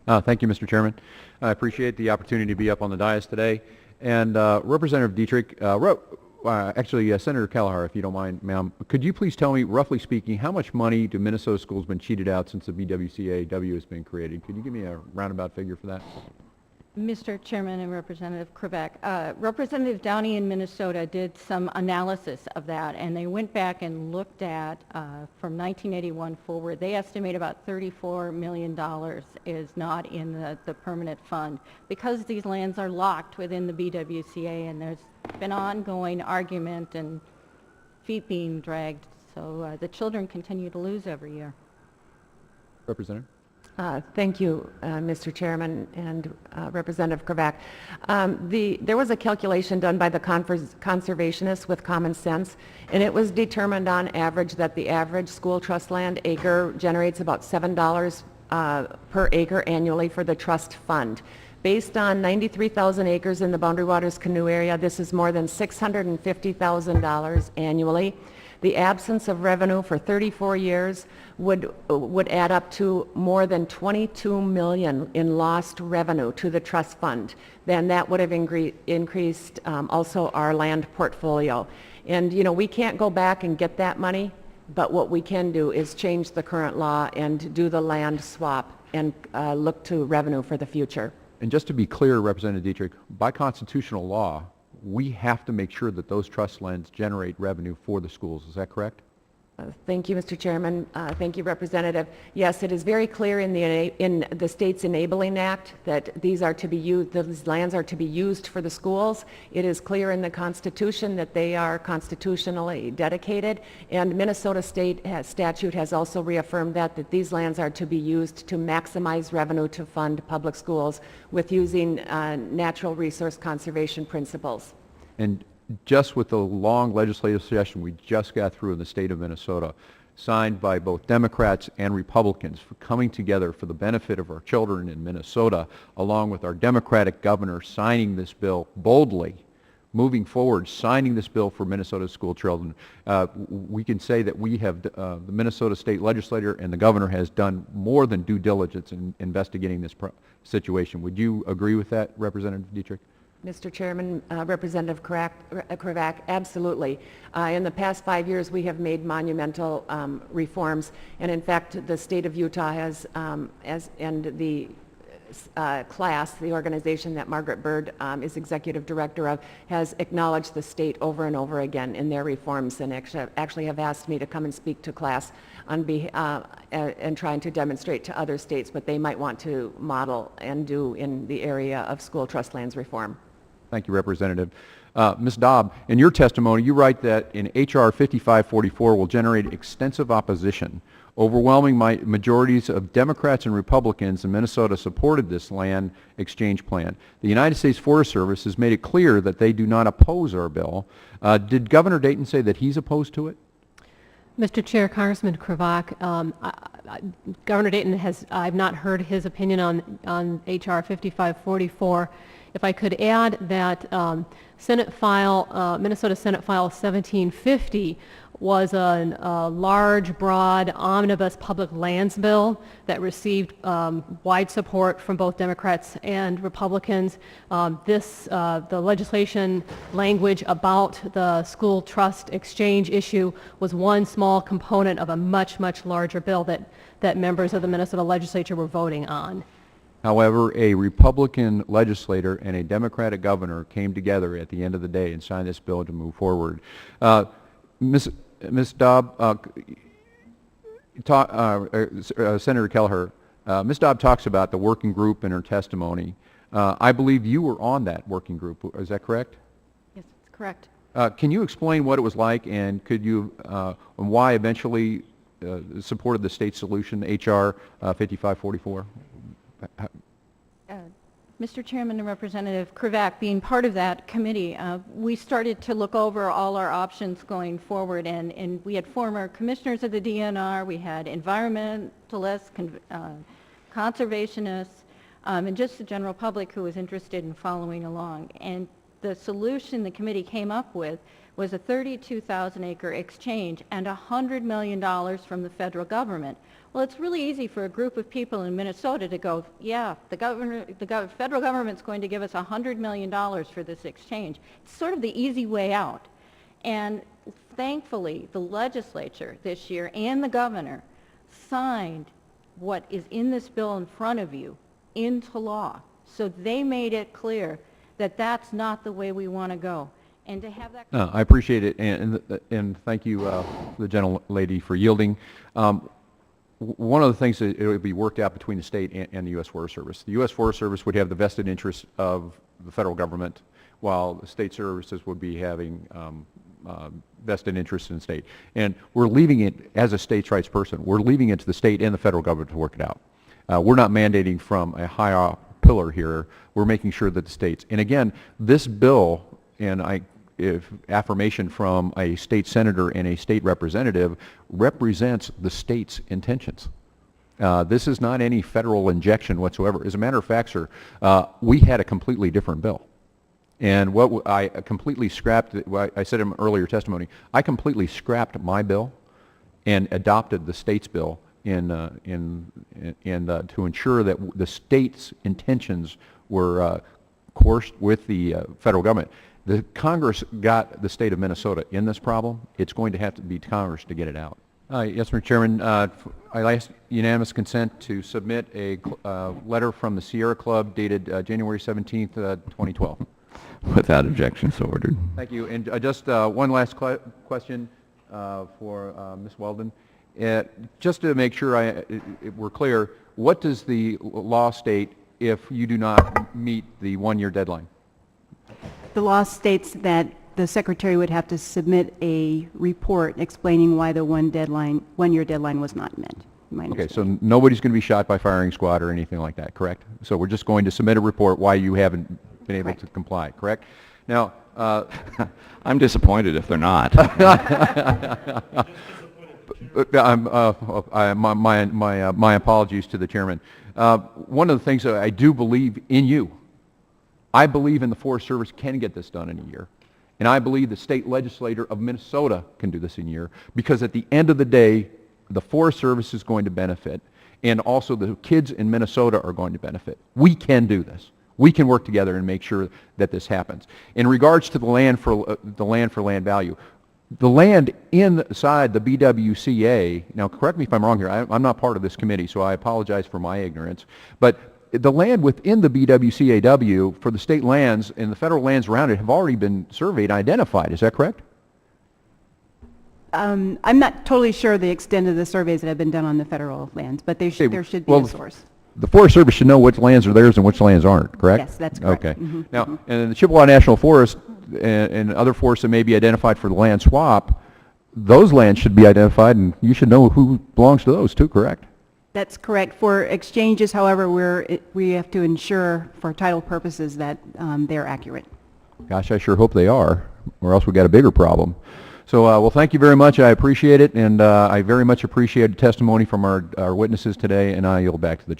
Thank you, Mr. Chairman. I appreciate the opportunity to be up on the dais today. And Representative Dietrich, Senator Kelleher, if you don't mind, ma'am, could you please tell me, roughly speaking, how much money do Minnesota schools been cheated out since the BWCAW has been created? Could you give me a roundabout figure for that? Mr. Chairman and Representative Cravaack, Representative Downey in Minnesota did some analysis of that, and they went back and looked at, from 1981 forward, they estimate about $34 million is not in the permanent fund because these lands are locked within the BWCA, and there's been ongoing argument and feet being dragged, so the children continue to lose every year. Representative? Thank you, Mr. Chairman and Representative Cravaack. There was a calculation done by the conservationists with common sense, and it was determined on average that the average school trust land acre generates about $7 per acre annually for the trust fund. Based on 93,000 acres in the Boundary Waters Canoe area, this is more than $650,000 annually. The absence of revenue for 34 years would add up to more than $22 million in lost revenue to the trust fund. Then that would have increased also our land portfolio. And you know, we can't go back and get that money, but what we can do is change the current law and do the land swap and look to revenue for the future. And just to be clear, Representative Dietrich, by constitutional law, we have to make sure that those trust lands generate revenue for the schools. Is that correct? Thank you, Mr. Chairman. Thank you, Representative. Yes, it is very clear in the State's Enabling Act that these are to be used, these lands are to be used for the schools. It is clear in the Constitution that they are constitutionally dedicated, and Minnesota State statute has also reaffirmed that these lands are to be used to maximize revenue to fund public schools with using natural resource conservation principles. And just with the long legislative session we just got through in the state of Minnesota, signed by both Democrats and Republicans, for coming together for the benefit of our children in Minnesota, along with our Democratic governor signing this bill boldly, moving forward, signing this bill for Minnesota school children, we can say that we have, the Minnesota state legislature and the governor has done more than due diligence in investigating this situation. Would you agree with that, Representative Dietrich? Mr. Chairman, Representative Cravaack, absolutely. In the past 5 years, we have made monumental reforms, and in fact, the state of Utah has, and the class, the organization that Margaret Bird is executive director of, has acknowledged the state over and over again in their reforms, and actually have asked me to come and speak to class on and trying to demonstrate to other states what they might want to model and do in the area of school trust lands reform. Thank you, Representative. Ms. Dobb, in your testimony, you write that in H.R. 5544 will generate extensive opposition. Overwhelming majorities of Democrats and Republicans in Minnesota supported this land exchange plan. The United States Forest Service has made it clear that they do not oppose our bill. Did Governor Dayton say that he's opposed to it? Mr. Chair, Congressman Cravaack, Governor Dayton I've not heard his opinion on H.R. 5544. If I could add that Minnesota Senate File 1750 was a large, broad, omnibus public lands bill that received wide support from both Democrats and Republicans. The legislation language about the school trust exchange issue was one small component of a much, much larger bill that members of the Minnesota legislature were voting on. However, a Republican legislator and a Democratic governor came together at the end of the day and signed this bill to move forward. Ms. Dobb, Senator Kelleher, Ms. Dobb talks about the working group in her testimony. I believe you were on that working group. Is that correct? Yes, it's correct. Can you explain what it was like, and could you, and why eventually supported the state solution, H.R. 5544? Mr. Chairman and Representative Cravaack, being part of that committee, we started to look over all our options going forward, and we had former commissioners of the DNR, we had environmentalists, conservationists, and just the general public who was interested in following along. And the solution the committee came up with was a 32,000-acre exchange and $100 million from the federal government. Well, it's really easy for a group of people in Minnesota to go, yeah, the federal government's going to give us $100 million for this exchange. It's sort of the easy way out. And thankfully, the legislature this year and the governor signed what is in this bill in front of you into law. So they made it clear that that's not the way we want to go. And to have that... I appreciate it, and thank you, the gentlelady, for yielding. One of the things that it would be worked out between the state and the U.S. Forest Service. The U.S. Forest Service would have the vested interest of the federal government, while the state services would be having vested interest in the state. And we're leaving it, as a states' rights person, we're leaving it to the state and the federal government to work it out. We're not mandating from a higher pillar here. We're making sure that the states, and again, this bill, and if affirmation from a state senator and a state representative, represents the state's intentions. This is not any federal injection whatsoever. As a matter of fact, sir, we had a completely different bill. And what I completely scrapped, I said in earlier testimony, I completely scrapped my bill and adopted the state's bill to ensure that the state's intentions were coursed with the federal government. The Congress got the state of Minnesota in this problem. It's going to have to be Congress to get it out. Yes, Mr. Chairman. I ask unanimous consent to submit a letter from the Sierra Club dated January 17th, 2012. Without objection, so ordered. Thank you. And just one last question for Ms. Weldon. Just to make sure we're clear, what does the law state if you do not meet the one-year deadline? The law states that the secretary would have to submit a report explaining why the one-year deadline was not met. Okay, so nobody's going to be shot by firing squad or anything like that, correct? So we're just going to submit a report why you haven't been able to comply, correct? Now, I'm disappointed if they're not. My apologies to the chairman. One of the things that I do believe in you. I believe in the Forest Service can get this done in a year. And I believe the state legislator of Minnesota can do this in a year, because at the end of the day, the Forest Service is going to benefit, and also the kids in Minnesota are going to benefit. We can do this. We can work together and make sure that this happens. In regards to the land for land value, the land inside the BWCA, now correct me if I'm wrong here, I'm not part of this committee, so I apologize for my ignorance, but the land within the BWCAW for the state lands and the federal lands around it have already been surveyed and identified. Is that correct? I'm not totally sure the extent of the surveys that have been done on the federal lands, but there should be a source. The Forest Service should know which lands are theirs and which lands aren't, correct? Yes, that's correct. Okay. Now, and the Chippewa National Forest and other forests that may be identified for the land swap, those lands should be identified, and you should know who belongs to those too, correct? That's correct. For exchanges, however, we have to ensure for title purposes that they're accurate. Gosh, I sure hope they are, or else we got a bigger problem. So, well, thank you very much. I appreciate it, and I very much appreciate the testimony from our witnesses today, and I yield back to the chair.